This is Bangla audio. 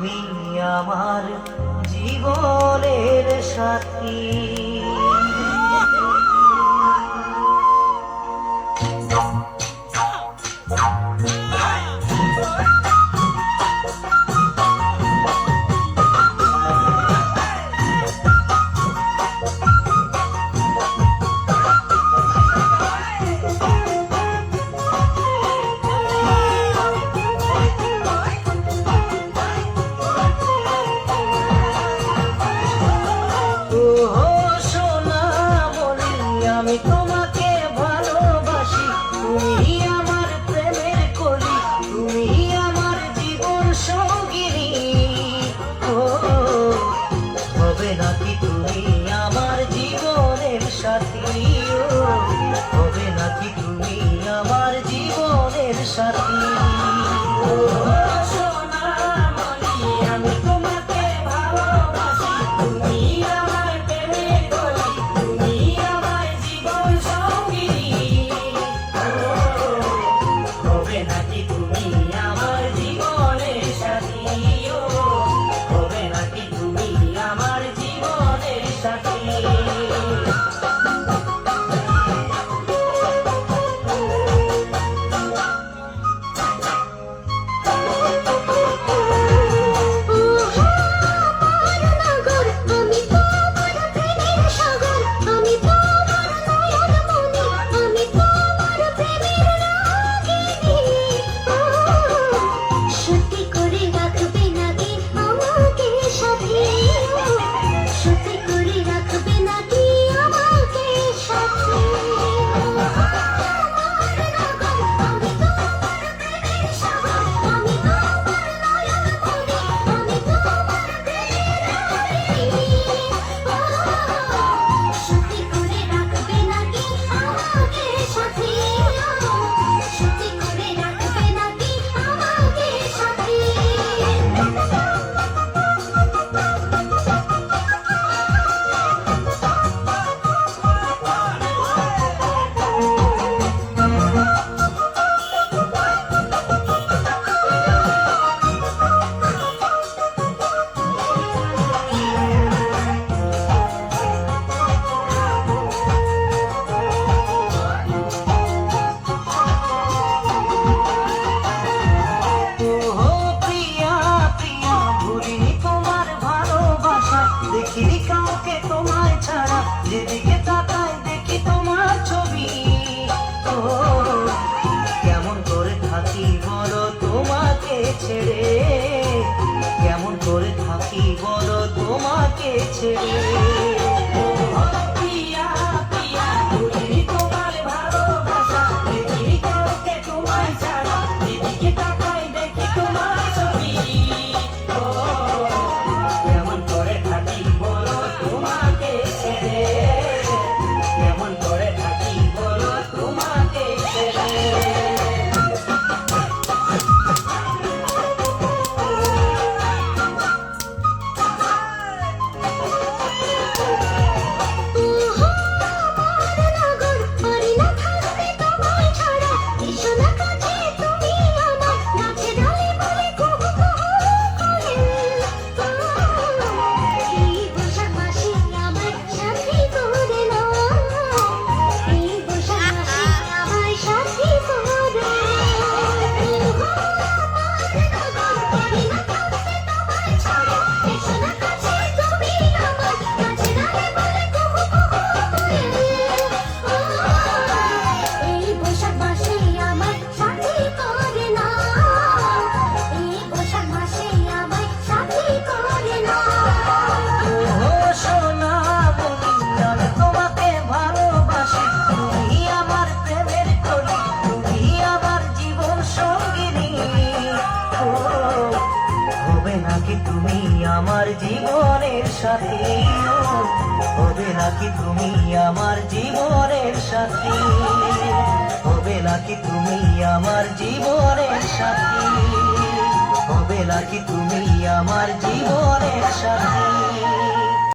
তুমি আমার জীবনের সাথী। আমি তোমাকে ভালোবাসি, তুমি আমার প্রেমের কলি, তুমি আমার জীবন সঙ্গিনী। ও হবে নাকি তুমি আমার জীবনের সাথী? ও হবে নাকি তুমি আমার জীবনের সাথী? দেখিনি কাউকে তোমায় ছাড়া, যেদিকে তাকাই দেখি তোমার ছবি। ও কেমন করে থাকি বলো তোমাকে ছেড়ে, কেমন করে থাকি বলো তোমাকে ছেড়ে। তুমি আমার জীবনের সাথী? হবে নাকি তুমি আমার জীবনের সাথী? হবে নাকি তুমি আমার জীবনের সাথী? হবে নাকি তুমি আমার জীবন